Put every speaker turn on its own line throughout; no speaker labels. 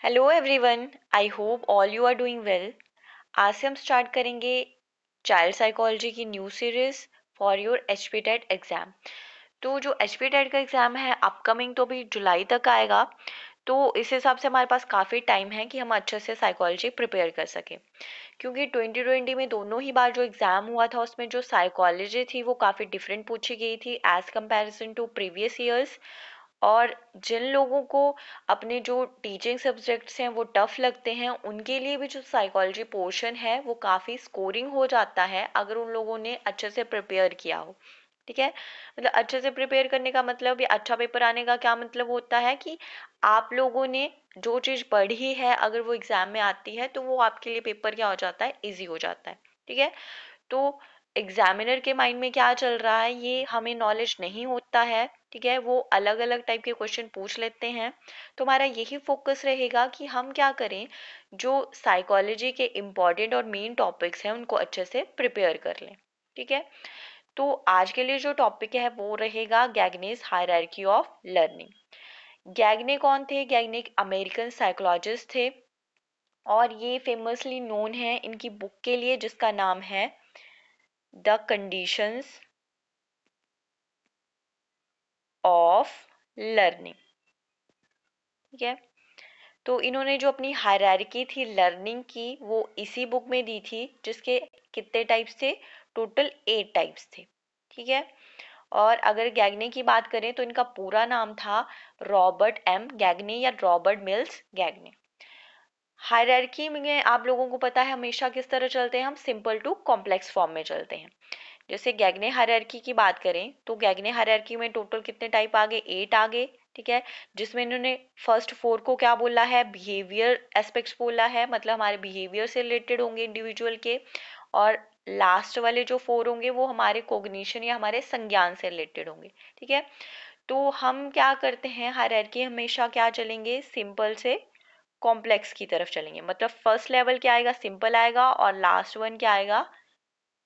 Hello everyone, I hope all you are doing well. आज से हम स्टार्ट करेंगे चाइल्ड साइकोलॉजी की new series for your H P TET exam. तो जो एच पी टेट का एग्ज़ाम है अपकमिंग तो अभी जुलाई तक आएगा। तो इस हिसाब से हमारे पास काफ़ी टाइम है कि हम अच्छे से साइकोलॉजी प्रिपेयर कर सकें, क्योंकि 2020 में दोनों ही बार जो एग्ज़ाम हुआ था उसमें जो साइकोलॉजी थी वो काफ़ी डिफरेंट पूछी गई थी as comparison to previous years. और जिन लोगों को अपने जो टीचिंग सब्जेक्ट्स हैं वो टफ लगते हैं उनके लिए भी जो साइकोलॉजी पोर्शन है वो काफ़ी स्कोरिंग हो जाता है अगर उन लोगों ने अच्छे से प्रिपेयर किया हो। ठीक है, मतलब अच्छे से प्रिपेयर करने का मतलब ये अच्छा पेपर आने का क्या मतलब होता है कि आप लोगों ने जो चीज़ पढ़ी है अगर वो एग्ज़ाम में आती है तो वो आपके लिए पेपर क्या हो जाता है, इजी हो जाता है। ठीक है, तो एग्जामिनर के माइंड में क्या चल रहा है ये हमें नॉलेज नहीं होता है। ठीक है, वो अलग अलग टाइप के क्वेश्चन पूछ लेते हैं। तो हमारा यही फोकस रहेगा कि हम क्या करें, जो साइकोलॉजी के इम्पॉर्टेंट और मेन टॉपिक्स हैं उनको अच्छे से प्रिपेयर कर लें। ठीक है, तो आज के लिए जो टॉपिक है वो रहेगा गैगनेस हायरार्की ऑफ लर्निंग। गैगने कौन थे? गैगने एक अमेरिकन साइकोलॉजिस्ट थे और ये फेमसली नोन है इनकी बुक के लिए जिसका नाम है द कंडीशंस ऑफ लर्निंग। ठीक है, तो इन्होंने जो अपनी हायरार्की थी लर्निंग की वो इसी बुक में दी थी जिसके कितने टाइप्स थे? टोटल 8 टाइप्स थे। ठीक है, और अगर गैगने की बात करें तो इनका पूरा नाम था रॉबर्ट एम गैगने या रॉबर्ट मिल्स गैगने। हायरार्की में आप लोगों को पता है हमेशा किस तरह चलते हैं, हम सिंपल टू कॉम्प्लेक्स फॉर्म में चलते हैं। जैसे गैगने हायरार्की की बात करें तो गैगने हायरार्की में टोटल कितने टाइप आ गए? 8 आ गए। ठीक है, जिसमें इन्होंने फर्स्ट 4 को क्या बोला है? बिहेवियर एस्पेक्ट्स बोला है, मतलब हमारे बिहेवियर से रिलेटेड होंगे इंडिविजुअल के। और लास्ट वाले जो 4 होंगे वो हमारे कोग्निशन या हमारे संज्ञान से रिलेटेड होंगे। ठीक है, तो हम क्या करते हैं हायरार्की हमेशा क्या चलेंगे? सिंपल से कॉम्प्लेक्स की तरफ चलेंगे। मतलब फर्स्ट लेवल क्या आएगा? सिंपल आएगा, और लास्ट वन क्या आएगा?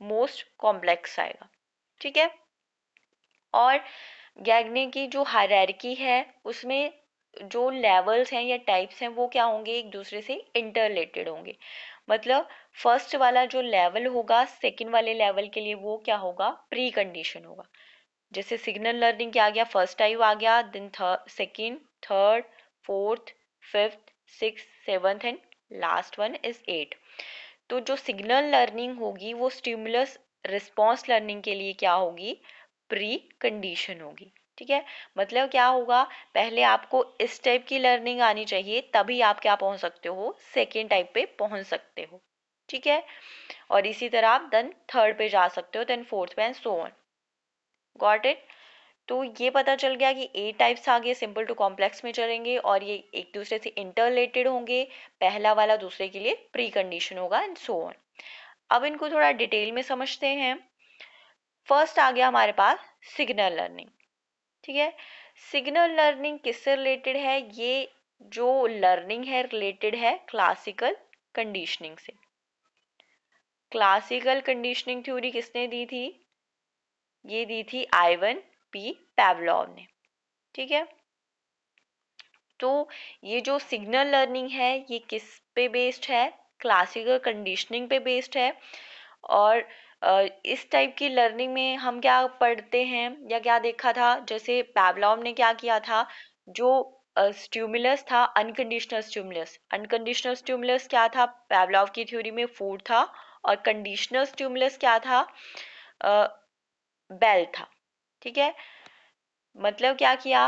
मोस्ट कॉम्प्लेक्स आएगा। ठीक है, और गैगने की जो हायरार्की है उसमें जो लेवल्स हैं या टाइप्स हैं वो क्या होंगे? एक दूसरे से इंटरलेटेड होंगे। मतलब फर्स्ट वाला जो लेवल होगा सेकंड वाले लेवल के लिए वो क्या होगा? प्री कंडीशन होगा। जैसे सिग्नल लर्निंग क्या आ गया? फर्स्ट टाइप आ गया, then second, third, fourth, fifth, six, seventh and last one is 8। तो जो सिग्नल लर्निंग होगी वो स्टिमुलस रिस्पॉन्स लर्निंग के लिए क्या होगी? प्री कंडीशन होगी। ठीक है, मतलब क्या होगा? पहले आपको इस टाइप की लर्निंग आनी चाहिए तभी आप क्या पहुंच सकते हो? सेकेंड टाइप पे पहुंच सकते हो। ठीक है, और इसी तरह आप देन थर्ड पे जा सकते हो, देन फोर्थ पे and so on. Got it? तो ये पता चल गया कि 8 टाइप्स आ गए, सिंपल टू कॉम्प्लेक्स में चलेंगे और ये एक दूसरे से इंटरलेटेड होंगे। पहला वाला दूसरे के लिए प्री कंडीशन होगा एंड सो ऑन। अब इनको थोड़ा डिटेल में समझते हैं। फर्स्ट आ गया हमारे पास सिग्नल लर्निंग। ठीक है, सिग्नल लर्निंग किससे रिलेटेड है? ये जो लर्निंग है रिलेटेड है क्लासिकल कंडीशनिंग से। क्लासिकल कंडीशनिंग थ्योरी किसने दी थी? ये दी थी आइवन पी पैवलोव ने। ठीक है, तो ये जो सिग्नल लर्निंग है ये किस पे बेस्ड है? क्लासिकल कंडीशनिंग पे बेस्ड है। और इस टाइप की लर्निंग में हम क्या पढ़ते हैं या क्या देखा था? जैसे पैवलोव ने क्या किया था, जो स्टिमुलस था अनकंडीशनल स्टिमुलस। अनकंडीशनल स्टिमुलस क्या था पैवलोव की थ्योरी में? फूड था। और कंडीशनल स्टिमुलस क्या था? बेल था। ठीक है, मतलब क्या किया?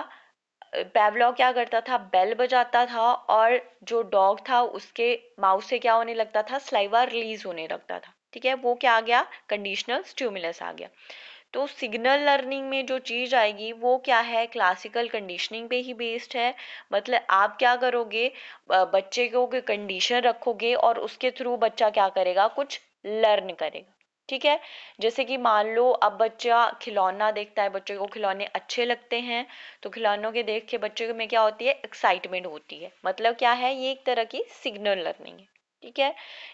पैवलॉव क्या करता था? बेल बजाता था और जो डॉग था उसके माउथ से क्या होने लगता था? स्लाइवा रिलीज होने लगता था। ठीक है, वो क्या आ गया? कंडीशनल स्टिमुलस आ गया। तो सिग्नल लर्निंग में जो चीज आएगी वो क्या है? क्लासिकल कंडीशनिंग पे ही बेस्ड है। मतलब आप क्या करोगे? बच्चे को कंडीशन रखोगे और उसके थ्रू बच्चा क्या करेगा? कुछ लर्न करेगा। ठीक है, जैसे कि मान लो अब बच्चा खिलौना देखता है, बच्चे को खिलौने अच्छे लगते हैं, तो खिलौनों के देख के बच्चे में क्या होती है? एक्साइटमेंट होती है। मतलब क्या है? ये एक तरह की सिग्नल लर्निंग है। ठीक है,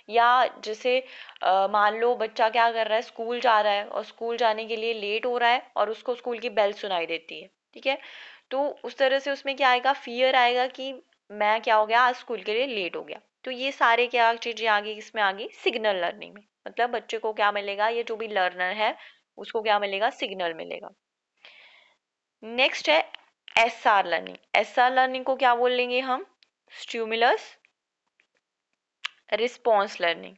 या जैसे मान लो बच्चा क्या कर रहा है? स्कूल जा रहा है और स्कूल जाने के लिए लेट हो रहा है और उसको स्कूल की बेल सुनाई देती है। ठीक है, तो उस तरह से उसमें क्या आएगा? फियर आएगा कि मैं क्या हो गया, आज स्कूल के लिए लेट हो गया। तो ये सारे क्या चीजें आ गई, इसमें आ गई सिग्नल लर्निंग में। मतलब बच्चे को क्या मिलेगा, ये जो भी लर्नर है उसको क्या मिलेगा, सिग्नल मिलेगा। नेक्स्ट है एसआर लर्निंग। एसआर लर्निंग को क्या बोल लेंगे हम, स्टिमुलस रिस्पॉन्स लर्निंग।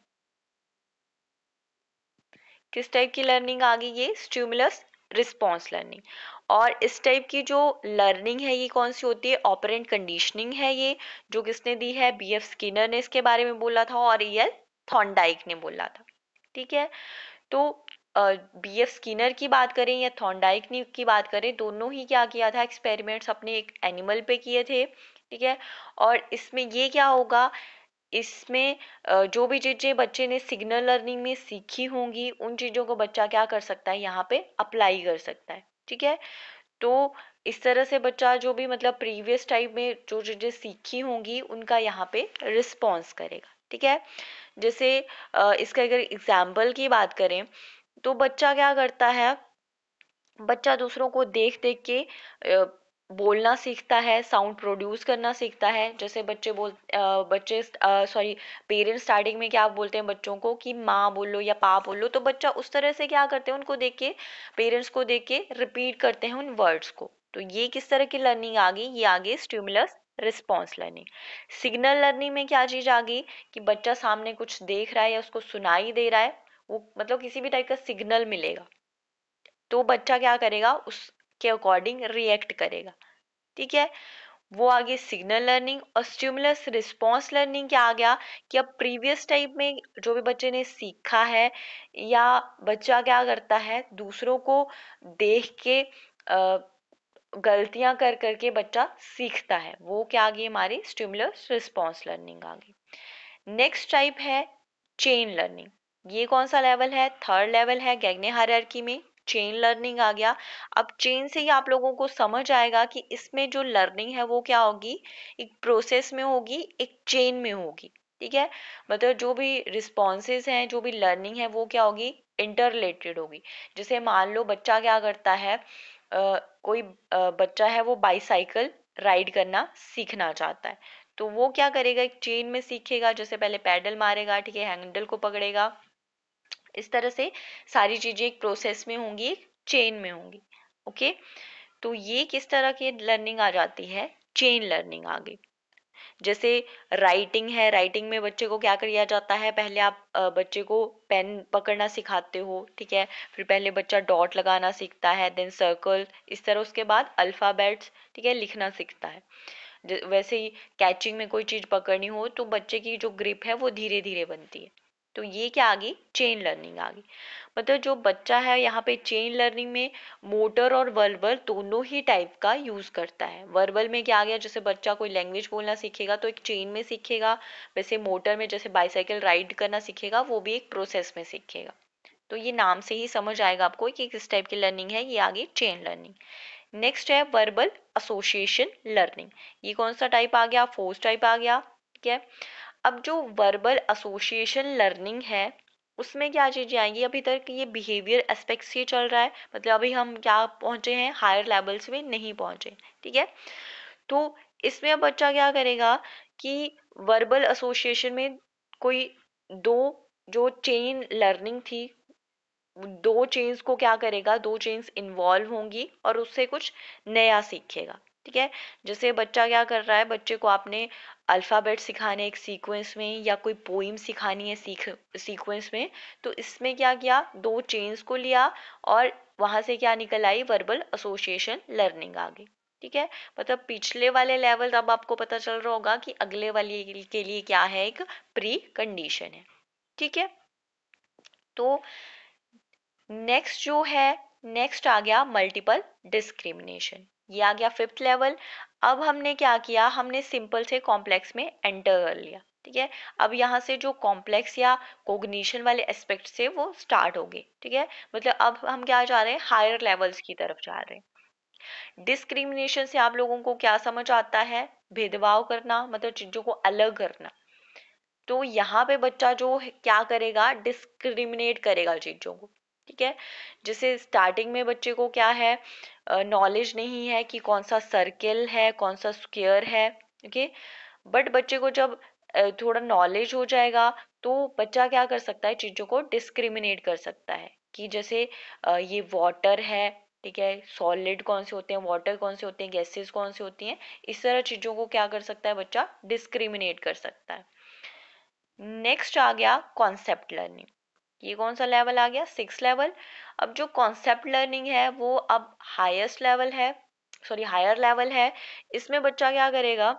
किस टाइप की लर्निंग आ गई, ये स्टिमुलस रिस्पॉन्स लर्निंग। और इस टाइप की जो लर्निंग है ये कौन सी होती है, ऑपरेंट कंडीशनिंग है। ये जो किसने दी है, बीएफ स्किनर ने इसके बारे में बोला था और ईएल थॉर्नडाइक ने बोला था। ठीक है, तो बीएफ स्किनर की बात करें या थॉर्नडाइक ने की बात करें, दोनों ही क्या किया था, एक्सपेरिमेंट्स अपने एक एनिमल पे किए थे। ठीक है, और इसमें ये क्या होगा, इसमें जो भी चीजें बच्चे ने सिग्नल लर्निंग में सीखी होंगी उन चीजों को बच्चा क्या कर सकता है, यहाँ पे अप्लाई कर सकता है। ठीक है, तो इस तरह से बच्चा जो भी मतलब प्रीवियस टाइप में जो चीजें सीखी होंगी उनका यहाँ पे रिस्पॉन्स करेगा। ठीक है, जैसे इसका अगर एग्जाम्पल की बात करें तो बच्चा क्या करता है, बच्चा दूसरों को देख देख के बोलना सीखता है, साउंड प्रोड्यूस करना सीखता है। जैसे बच्चे सॉरी पेरेंट्स स्टार्टिंग में क्या बोलते हैं बच्चों को कि माँ बोलो या पा बोलो, तो बच्चा उस तरह से क्या करते हैं, उनको देख के, पेरेंट्स को देख के रिपीट करते हैं उन वर्ड्स को। तो ये किस तरह की लर्निंग आ गई, ये आ गई stimulus response learning. Signal learning में क्या चीज आ गई कि बच्चा सामने कुछ देख रहा है या उसको सुनाई दे रहा है, वो मतलब किसी भी टाइप का सिग्नल मिलेगा तो बच्चा क्या करेगा, उसके अकॉर्डिंग रिएक्ट करेगा। ठीक है, वो आगे सिग्नल लर्निंग। और स्टिमुलस रिस्पॉन्स लर्निंग क्या आ गया कि अब प्रीवियस टाइप में जो भी बच्चे ने सीखा है या बच्चा क्या करता है, दूसरों को देख के गलतियां कर करके बच्चा सीखता है, वो क्या आ गई हमारी स्टिमुलस रिस्पॉन्स लर्निंग आ गई। नेक्स्ट टाइप है चेन लर्निंग। ये कौन सा लेवल है, थर्ड लेवल है गैग्ने हायरार्की में, चेन लर्निंग आ गया। अब चेन से ही आप लोगों को समझ आएगा कि इसमें जो लर्निंग है वो क्या होगी, एक प्रोसेस में होगी, एक चेन में होगी। ठीक है, मतलब जो भी रिस्पॉन्सेज हैं, जो भी लर्निंग है वो क्या होगी, इंटर रिलेटेड होगी। जैसे मान लो बच्चा क्या करता है, कोई बच्चा है वो बाईसाइकिल राइड करना सीखना चाहता है, तो वो क्या करेगा, एक चेन में सीखेगा। जैसे पहले पैडल मारेगा, ठीक है, हैंडल को पकड़ेगा, इस तरह से सारी चीजें एक प्रोसेस में होंगी, एक चेन में होंगी। ओके, तो ये किस तरह की लर्निंग आ जाती है, चेन लर्निंग आ गई। जैसे राइटिंग है, राइटिंग में बच्चे को क्या किया जाता है, पहले आप बच्चे को पेन पकड़ना सिखाते हो। ठीक है, फिर पहले बच्चा डॉट लगाना सीखता है, देन सर्कल, इस तरह उसके बाद अल्फाबेट्स, ठीक है, लिखना सीखता है। वैसे ही कैचिंग में कोई चीज पकड़नी हो तो बच्चे की जो ग्रिप है वो धीरे धीरे बनती है। तो ये क्या आ गई, चेन लर्निंग आ गई। मतलब जो बच्चा है यहाँ पे चेन लर्निंग में मोटर और वर्बल दोनों ही टाइप का यूज करता है। वर्बल में क्या आ गया, जैसे बच्चा कोई लैंग्वेज बोलना सीखेगा तो एक चेन में सीखेगा। वैसे मोटर में जैसे बाईसाइकिल राइड करना सीखेगा वो भी एक प्रोसेस में सीखेगा। तो ये नाम से ही समझ आएगा आपको कि किस टाइप की लर्निंग है, ये आ गई चेन लर्निंग। नेक्स्ट है वर्बल एसोसिएशन लर्निंग। ये कौन सा टाइप आ गया, फोर्थ टाइप आ गया। ठीक है, अब जो वर्बल एसोसिएशन लर्निंग है उसमें क्या चीजें आएंगी, अभी तक ये बिहेवियर एस्पेक्ट्स ही चल रहा है, मतलब अभी हम क्या पहुंचे हैं, हायर लेवल्स में नहीं पहुंचे। ठीक है, तो इसमें अब बच्चा क्या करेगा कि वर्बल एसोसिएशन में कोई दो, जो चेन लर्निंग थी, दो चेन्स को क्या करेगा, दो चेन्स इन्वॉल्व होंगी और उससे कुछ नया सीखेगा। ठीक है, जैसे बच्चा क्या कर रहा है, बच्चे को आपने अल्फाबेट सिखाने एक सीक्वेंस में या कोई पोइम सिखानी है सीक्वेंस में, तो इसमें क्या किया, दो चेन्स को लिया और वहां से क्या निकल आई, वर्बल एसोसिएशन लर्निंग आ गई। ठीक है, मतलब पिछले वाले लेवल अब आपको पता चल रहा होगा कि अगले वाले के लिए क्या है, एक प्री कंडीशन है। ठीक है, तो नेक्स्ट जो है, नेक्स्ट आ गया मल्टीपल डिस्क्रिमिनेशन। ये आ गया फिफ्थ लेवल। अब हमने क्या किया, हमने सिंपल से कॉम्प्लेक्स में एंटर कर लिया। ठीक है, अब यहाँ से जो कॉम्प्लेक्स या कोग्निशन वाले एस्पेक्ट से वो स्टार्ट हो गए। ठीक है, मतलब अब हम क्या जा रहे हैं, हायर लेवल्स की तरफ जा रहे हैं। डिस्क्रिमिनेशन से आप लोगों को क्या समझ आता है, भेदभाव करना, मतलब चीजों को अलग करना। तो यहाँ पे बच्चा जो क्या करेगा, डिस्क्रिमिनेट करेगा चीजों को। ठीक है, जैसे स्टार्टिंग में बच्चे को क्या है, नॉलेज नहीं है कि कौन सा सर्किल है, कौन सा स्क्वायर है। ओके, बट बच्चे को जब थोड़ा नॉलेज हो जाएगा तो बच्चा क्या कर सकता है, चीज़ों को डिस्क्रिमिनेट कर सकता है कि जैसे ये वाटर है, ठीक है, सॉलिड कौन से होते हैं, वाटर कौन से होते हैं, गैसेस कौन से होती हैं, इस तरह चीज़ों को क्या कर सकता है बच्चा, डिस्क्रिमिनेट कर सकता है। नेक्स्ट आ गया कॉन्सेप्ट लर्निंग। ये कौन सा लेवल आ गया, 6 लेवल। अब जो कॉन्सेप्ट लर्निंग है वो अब हाईएस्ट लेवल है, सॉरी हायर लेवल है। इसमें बच्चा क्या करेगा,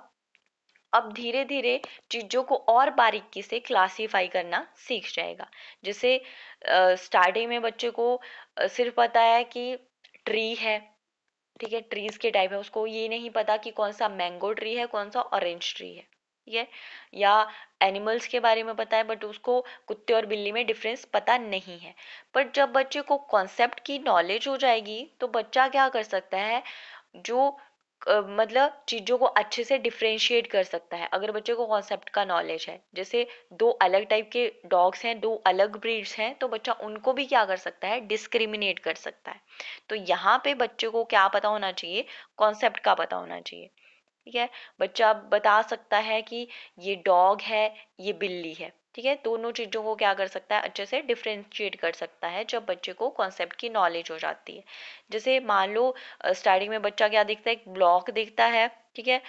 अब धीरे धीरे चीज़ों को और बारीकी से क्लासीफाई करना सीख जाएगा। जैसे स्टार्टिंग में बच्चे को सिर्फ पता है कि ट्री है, ठीक है, ट्रीज के टाइप है, उसको ये नहीं पता कि कौन सा मैंगो ट्री है, कौन सा ऑरेंज ट्री है, ठीक है, या एनिमल्स के बारे में पता है बट उसको कुत्ते और बिल्ली में डिफरेंस पता नहीं है। पर जब बच्चे को कॉन्सेप्ट की नॉलेज हो जाएगी तो बच्चा क्या कर सकता है, जो मतलब चीज़ों को अच्छे से डिफरेंशिएट कर सकता है। अगर बच्चे को कॉन्सेप्ट का नॉलेज है, जैसे दो अलग टाइप के डॉग्स हैं, दो अलग ब्रीड्स हैं, तो बच्चा उनको भी क्या कर सकता है, डिस्क्रिमिनेट कर सकता है। तो यहाँ पे बच्चे को क्या पता होना चाहिए, कॉन्सेप्ट का पता होना चाहिए, ठीक है। बच्चा बता सकता है कि ये डॉग है, ये बिल्ली है, ठीक है, दोनों चीज़ों को क्या कर सकता है, अच्छे से डिफरेंशिएट कर सकता है जब बच्चे को कॉन्सेप्ट की नॉलेज हो जाती है। जैसे मान लो स्टार्टिंग में बच्चा क्या देखता है, एक ब्लॉक देखता है, ठीक है,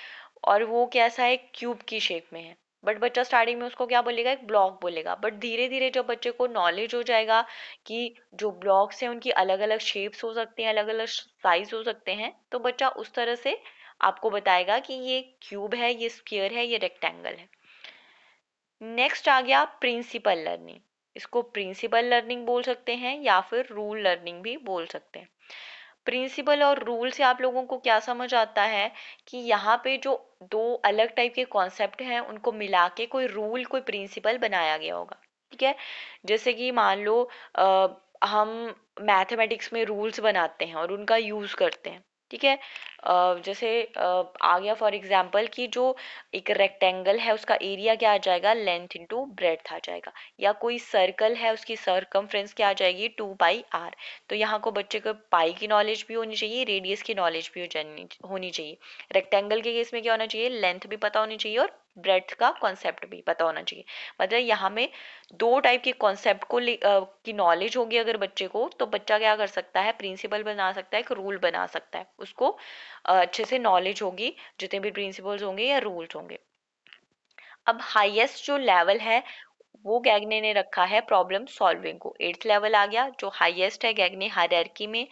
और वो कैसा है, क्यूब की शेप में है, बट बच्चा स्टार्टिंग में उसको क्या बोलेगा, एक ब्लॉक बोलेगा। बट धीरे धीरे जब बच्चे को नॉलेज हो जाएगा कि जो ब्लॉक्स हैं उनकी अलग अलग शेप्स हो सकती हैं, अलग अलग साइज हो सकते हैं, तो बच्चा उस तरह से आपको बताएगा कि ये क्यूब है, ये स्क्वायर है, ये रेक्टेंगल है। नेक्स्ट आ गया प्रिंसिपल लर्निंग। इसको प्रिंसिपल लर्निंग बोल सकते हैं या फिर रूल लर्निंग भी बोल सकते हैं। प्रिंसिपल और रूल से आप लोगों को क्या समझ आता है कि यहाँ पे जो दो अलग टाइप के कॉन्सेप्ट हैं उनको मिला के कोई रूल, कोई प्रिंसिपल बनाया गया होगा, ठीक है। जैसे कि मान लो हम मैथमेटिक्स में रूल्स बनाते हैं और उनका यूज़ करते हैं, ठीक है। जैसे आ गया फॉर एग्जांपल कि जो एक रेक्टेंगल है उसका एरिया क्या आ जाएगा, लेंथ इंटू ब्रेड्थ आ जाएगा, या कोई सर्कल है उसकी सरकमफ्रेंस क्या आ जाएगी, 2 पाई r। तो यहाँ को बच्चे को पाई की नॉलेज भी होनी चाहिए, रेडियस की नॉलेज भी होनी चाहिए। रेक्टेंगल के केस में क्या होना चाहिए, लेंथ भी पता होनी चाहिए और ब्रेड्थ का कॉन्सेप्ट भी पता होना चाहिए। मतलब यहाँ में दो टाइप के कॉन्सेप्ट को की नॉलेज होगी अगर बच्चे को, तो बच्चा क्या कर सकता है, प्रिंसिपल बना सकता है, एक रूल बना सकता है, उसको अच्छे से नॉलेज होगी, जितने भी प्रिंसिपल्स होंगे या रूल्स होंगे। अब हाईएस्ट जो लेवल है वो गैगने ने रखा है प्रॉब्लम सॉल्विंग को, 8th लेवल आ गया जो हाईएस्ट है गैगने हायरार्की में।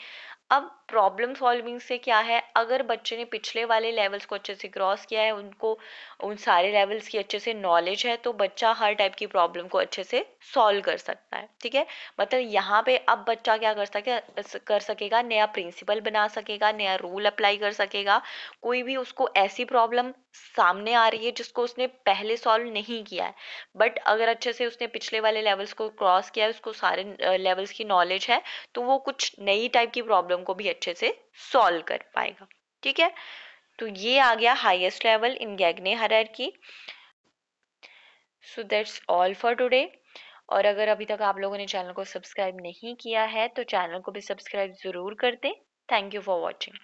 अब प्रॉब्लम सॉल्विंग से क्या है, अगर बच्चे ने पिछले वाले लेवल्स को अच्छे से क्रॉस किया है, उनको उन सारे लेवल्स की अच्छे से नॉलेज है, तो बच्चा हर टाइप की प्रॉब्लम को अच्छे से सॉल्व कर सकता है, ठीक है। मतलब यहाँ पे अब बच्चा क्या कर सकेगा, नया प्रिंसिपल बना सकेगा, नया रूल अप्लाई कर सकेगा। कोई भी उसको ऐसी प्रॉब्लम सामने आ रही है जिसको उसने पहले सॉल्व नहीं किया है, बट अगर अच्छे से उसने पिछले वाले लेवल्स को क्रॉस किया है, उसको सारे लेवल्स की नॉलेज है, तो वो कुछ नई टाइप की प्रॉब्लम को भी अच्छे से सॉल्व कर पाएगा, ठीक है। तो ये आ गया highest level in Gagne hierarchy. So that's all for today. और अगर अभी तक आप लोगों ने चैनल को सब्सक्राइब नहीं किया है तो चैनल को भी सब्सक्राइब ज़रूर कर दें। Thank you for watching.